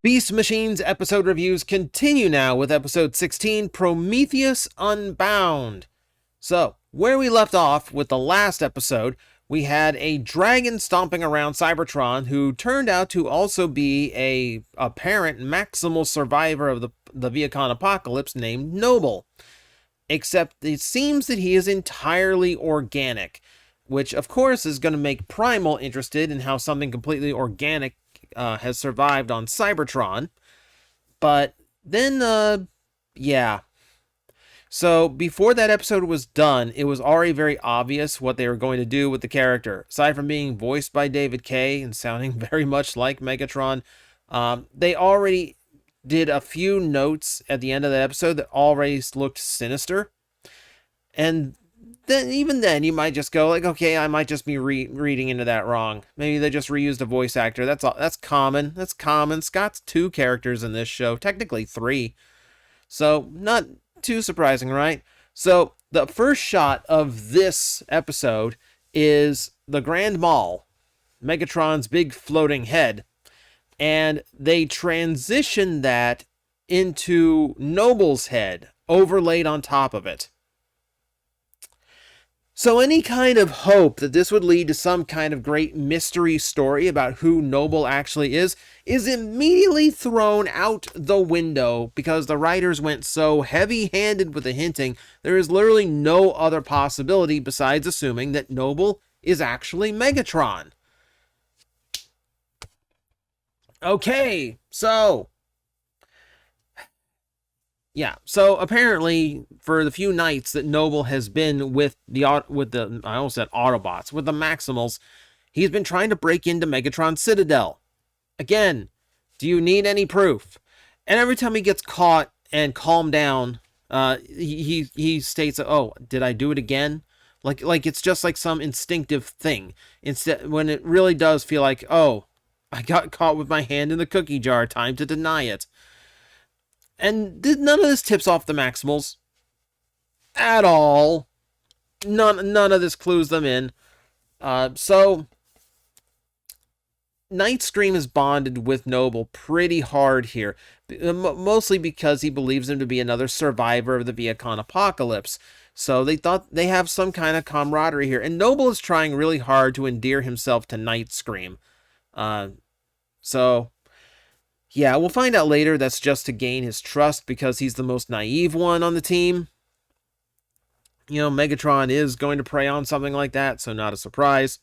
Beast Machines episode reviews continue now with episode 16, Prometheus Unbound. So, where we left off with the last episode, we had a dragon stomping around Cybertron who turned out to also be a apparent maximal survivor of the Viacon apocalypse named Noble. Except it seems that he is entirely organic, which of course is going to make Primal interested in how something completely organic has survived on Cybertron. But then, yeah. So before that episode was done, it was already very obvious what they were going to do with the character. Aside from being voiced by David Kaye and sounding very much like Megatron, they already did a few notes at the end of that episode that already looked sinister. And then even then you might just go like, okay, I might just be reading into that wrong. Maybe they just reused a voice actor. That's all. That's common. Scott's 2 characters in this show, technically 3. So not too surprising, right? So the first shot of this episode is the Grand Mall, Megatron's big floating head, and they transition that into Noble's head overlaid on top of it. So any kind of hope that this would lead to some kind of great mystery story about who Noble actually is immediately thrown out the window because the writers went so heavy-handed with the hinting. There is literally no other possibility besides assuming that Noble is actually Megatron. Okay, so yeah, so apparently for the few nights that Noble has been with the I almost said Autobots, with the Maximals, he's been trying to break into Megatron's citadel. Again, do you need any proof? And every time he gets caught and calmed down, he states, "Oh, did I do it again?" Like it's just like some instinctive thing. Instead, when it really does feel like, "Oh, I got caught with my hand in the cookie jar. Time to deny it." And none of this tips off the Maximals at all. None of this clues them in. So Nightscream is bonded with Noble pretty hard here, mostly because he believes him to be another survivor of the Viacon apocalypse. So they thought they have some kind of camaraderie here, and Noble is trying really hard to endear himself to Nightscream. So yeah, we'll find out later that's just to gain his trust because he's the most naive one on the team. You know, Megatron is going to prey on something like that, so not a surprise.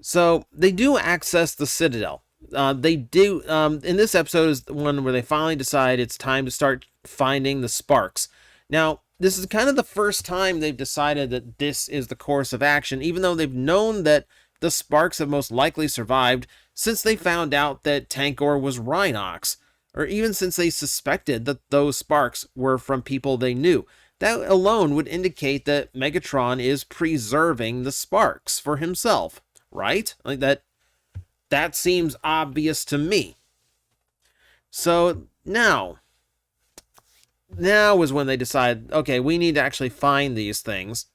So they do access the Citadel. They do, in this episode is the one where they finally decide it's time to start finding the sparks. Now, this is kind of the first time they've decided that this is the course of action, even though they've known that the sparks have most likely survived since they found out that Tankor was Rhinox, or even since they suspected that those sparks were from people they knew. That alone would indicate that Megatron is preserving the sparks for himself, right? Like that seems obvious to me. So now is when they decide, okay, we need to actually find these things.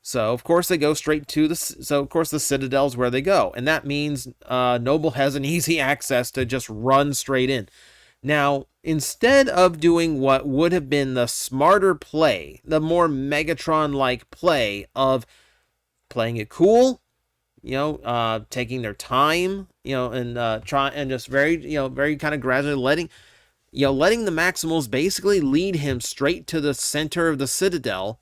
So, of course, they go straight to the Citadel's where they go. And that means Noble has an easy access to just run straight in. Now, instead of doing what would have been the smarter play, the more Megatron-like play of playing it cool, taking their time, and just very kind of gradually letting the Maximals basically lead him straight to the center of the Citadel.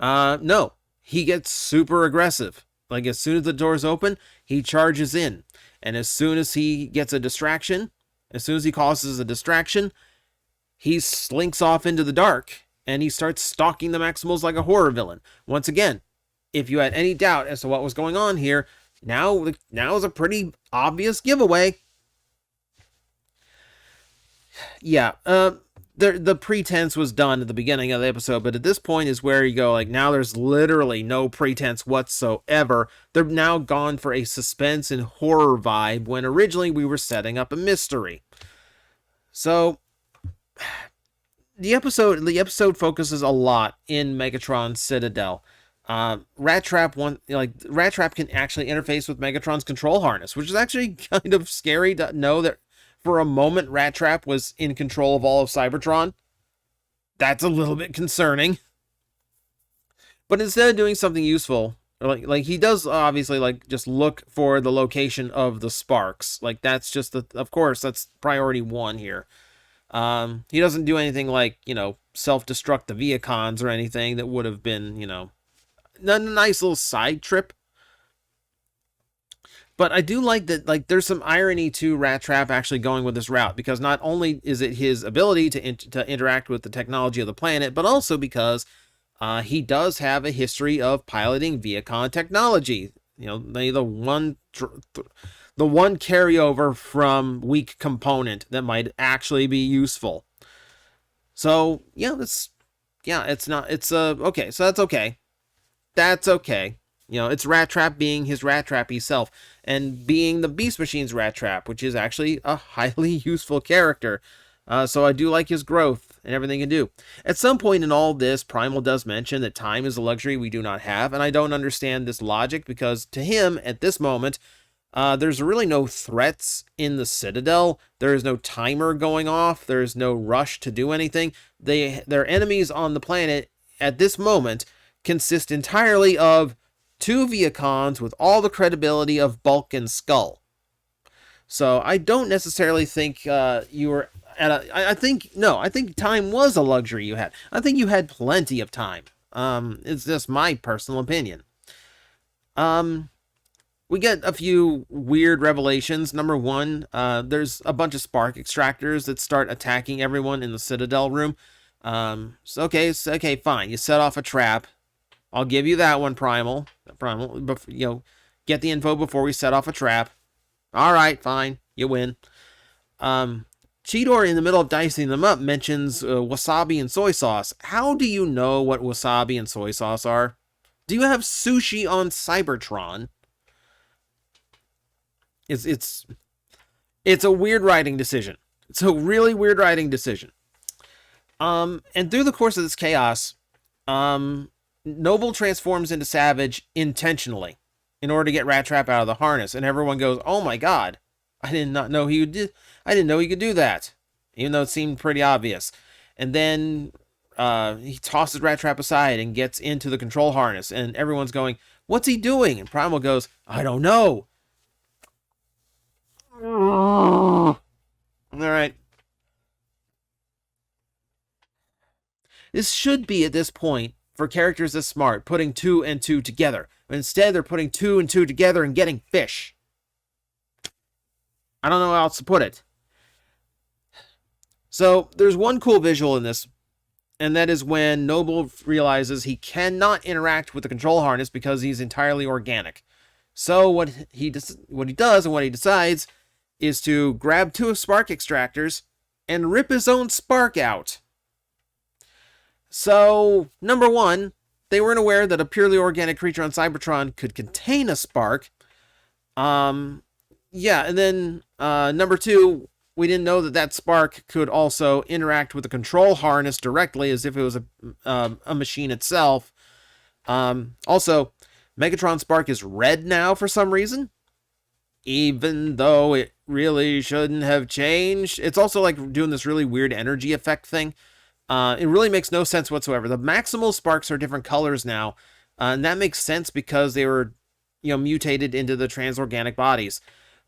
No, he gets super aggressive. Like as soon as the doors open, he charges in. And as soon as he gets a distraction, as soon as he causes a distraction, he slinks off into the dark and he starts stalking the Maximals like a horror villain. Once again, if you had any doubt as to what was going on here, now is a pretty obvious giveaway. Yeah, the pretense was done at the beginning of the episode, but at this point is where you go, like, now there's literally no pretense whatsoever. They're now gone for a suspense and horror vibe when originally we were setting up a mystery. So the episode focuses a lot in Megatron's Citadel. Rat Trap Rat Trap can actually interface with Megatron's control harness, which is actually kind of scary to know that for a moment Rat Trap was in control of all of Cybertron. That's a little bit concerning. But instead of doing something useful, like he does obviously like just look for the location of the sparks. Like that's just of course that's priority one here. He doesn't do anything like, self-destruct the Viacons or anything that would have been, a nice little side trip. But I do like that, like, there's some irony to Rat Trap actually going with this route, because not only is it his ability to interact with the technology of the planet, but also because he does have a history of piloting Viacon technology. The one carryover from weak component that might actually be useful. So yeah, it's okay. So that's okay. That's okay. It's Rat Trap being his Rat Trappy self and being the Beast Machine's Rat Trap, which is actually a highly useful character. So I do like his growth and everything he can do. At some point in all this, Primal does mention that time is a luxury we do not have, and I don't understand this logic because to him, at this moment, there's really no threats in the Citadel. There is no timer going off. There is no rush to do anything. Their enemies on the planet at this moment consist entirely of 2 Viacons with all the credibility of Bulk and Skull. So I don't necessarily think you were at a... I think time was a luxury you had. I think you had plenty of time. It's just my personal opinion. We get a few weird revelations. Number one, there's a bunch of spark extractors that start attacking everyone in the Citadel room. Okay, fine. You set off a trap. I'll give you that one, Primal. Get the info before we set off a trap. All right, fine. You win. Cheetor, in the middle of dicing them up, mentions wasabi and soy sauce. How do you know what wasabi and soy sauce are? Do you have sushi on Cybertron? It's a weird writing decision. It's a really weird writing decision. And through the course of this chaos, Noble transforms into Savage intentionally in order to get Rat Trap out of the harness, and everyone goes, "Oh my God, I did not know he did. I didn't know he could do that," even though it seemed pretty obvious. And then he tosses Rat Trap aside and gets into the control harness, and everyone's going, "What's he doing?" And Primal goes, "I don't know." All right. This should be, at this point, for characters this smart, putting 2 and 2 together. But instead, they're putting 2 and 2 together and getting fish. I don't know how else to put it. So, there's one cool visual in this, and that is when Noble realizes he cannot interact with the control harness because he's entirely organic. So, what he does and what he decides is to grab 2 spark extractors and rip his own spark out. So, number one, they weren't aware that a purely organic creature on Cybertron could contain a spark. And then number two, we didn't know that spark could also interact with the control harness directly as if it was a machine itself. Also, Megatron Spark is red now for some reason, even though it really shouldn't have changed. It's also like doing this really weird energy effect thing. It really makes no sense whatsoever. The maximal sparks are different colors now, and that makes sense because they were, mutated into the transorganic bodies.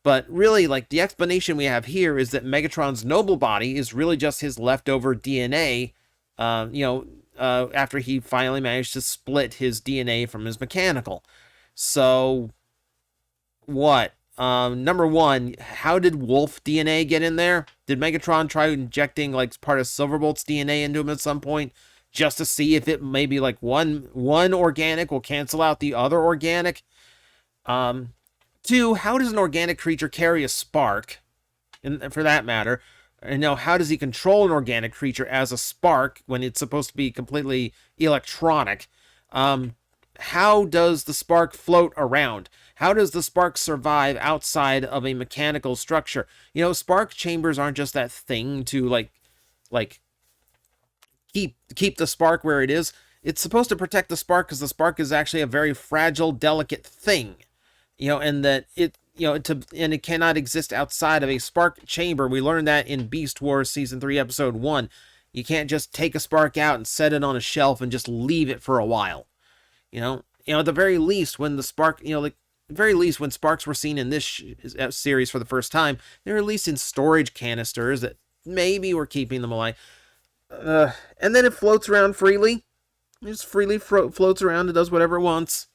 But really, like, the explanation we have here is that Megatron's noble body is really just his leftover DNA, after he finally managed to split his DNA from his mechanical. So, what? Number one, how did Wolf DNA get in there? Did Megatron try injecting like part of Silverbolt's DNA into him at some point just to see if it maybe like one organic will cancel out the other organic? Two, how does an organic creature carry a spark? And for that matter, and now how does he control an organic creature as a spark when it's supposed to be completely electronic? How does the spark float around? How does the spark survive outside of a mechanical structure? Spark chambers aren't just that thing to like keep the spark where it is. it's supposed to protect the spark because the spark is actually a very fragile, delicate thing, and that it, and it cannot exist outside of a spark chamber. We learned that in Beast Wars Season 3, Episode 1. You can't just take a spark out and set it on a shelf and just leave it for a while. At the very least, when the spark, very least when sparks were seen in this series for the first time, they were released in storage canisters that maybe were keeping them alive. And then it floats around freely. It just freely floats around and does whatever it wants.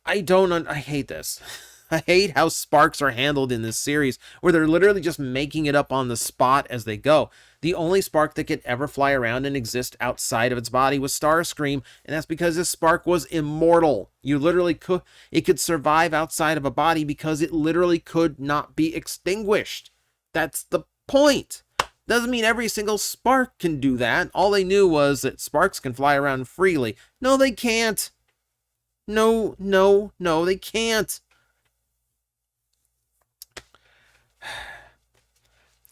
I hate this. I hate how sparks are handled in this series, where they're literally just making it up on the spot as they go. The only spark that could ever fly around and exist outside of its body was Starscream, and that's because this spark was immortal. It could survive outside of a body because it literally could not be extinguished. That's the point. Doesn't mean every single spark can do that. All they knew was that sparks can fly around freely. No, they can't. No, they can't.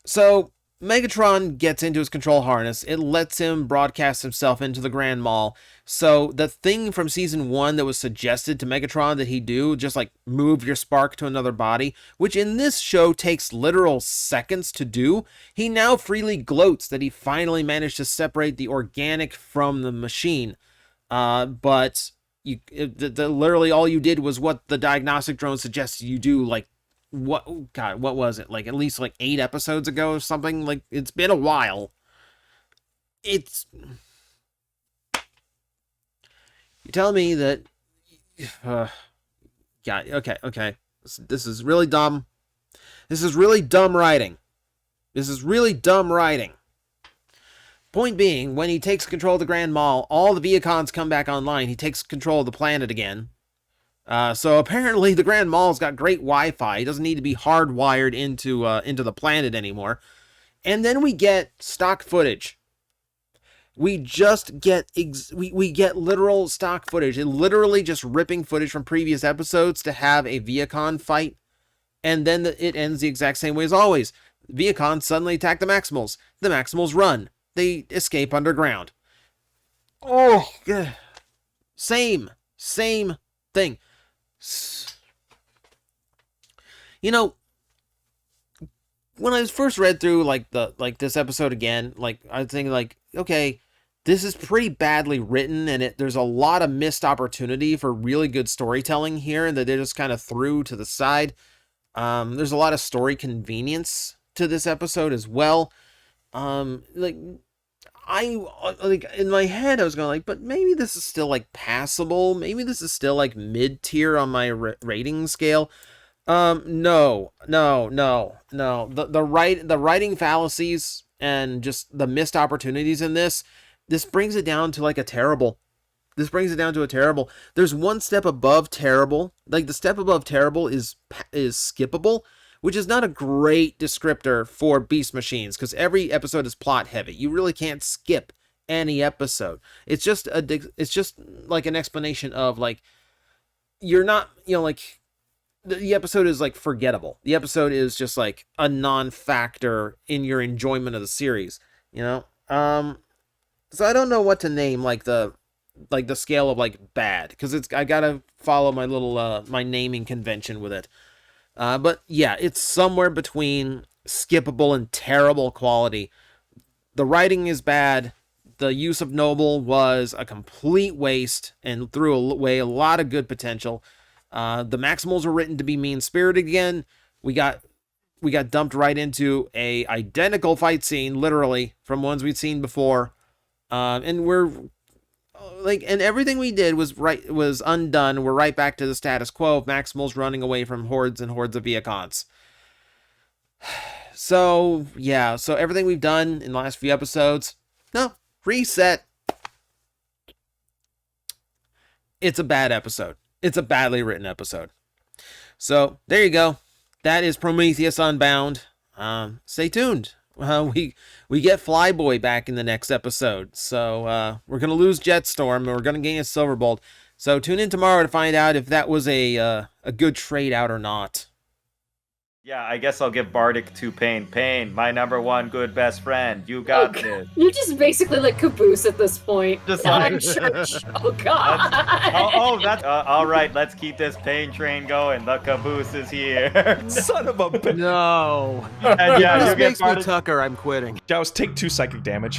So, Megatron gets into his control harness. It lets him broadcast himself into the Grand Mall. So, the thing from Season 1 that was suggested to Megatron that he do, just like move your spark to another body, which in this show takes literal seconds to do, he now freely gloats that he finally managed to separate the organic from the machine. But literally all you did was what the diagnostic drone suggests you do, like, what was it? Like, at least like 8 episodes ago or something? Like, it's been a while. You tell me that... okay. This is really dumb. This is really dumb writing. Point being, when he takes control of the Grand Mall, all the Viacons come back online. He takes control of the planet again. So apparently the Grand Mall's got great Wi-Fi. It doesn't need to be hardwired into the planet anymore. And then we get stock footage. We just get we get literal stock footage. It literally just ripping footage from previous episodes to have a Viacon fight. And then it ends the exact same way as always. Viacons suddenly attack the Maximals. The Maximals run. They escape underground. Oh, same thing. When I first read through this episode again, I was thinking okay, this is pretty badly written, and there's a lot of missed opportunity for really good storytelling here, and that they just kind of threw to the side. There's a lot of story convenience to this episode as well. In my head, I was going but maybe this is still passable. Maybe this is still mid tier on my rating scale. No. The writing fallacies and just the missed opportunities in this brings it down to a terrible. This brings it down to a terrible. There's one step above terrible. The step above terrible is skippable, which is not a great descriptor for Beast Machines, because every episode is plot heavy. You really can't skip any episode. It's just an explanation of you're not, the episode is forgettable. The episode is just a non-factor in your enjoyment of the series, So I don't know what to name the scale of bad, because I gotta follow my little my naming convention with it. But yeah, it's somewhere between skippable and terrible quality. The writing is bad. The use of Noble was a complete waste and threw away a lot of good potential. The Maximals were written to be mean-spirited again. We got dumped right into a identical fight scene, literally, from ones we'd seen before. And we're and everything we did was undone. We're right back to the status quo of Maximals running away from hordes and hordes of Viacons. So yeah, everything we've done in the last few episodes, no, reset. It's a bad episode. It's a badly written episode. So there you go. That is Prometheus Unbound. Stay tuned. We get Flyboy back in the next episode. So we're going to lose Jetstorm, and we're going to gain a Silverbolt. So tune in tomorrow to find out if that was a good trade out or not. Yeah, I guess I'll give Bardic to Pain. Pain, my #1 good best friend. You got this. You're just basically like Caboose at this point. Just Not like- in church. Oh god. That's all right. Let's keep this pain train going. The caboose is here. Son of a bitch. No. And yeah, This you get makes me Bardic. Tucker. I'm quitting. Joust, take 2 psychic damage.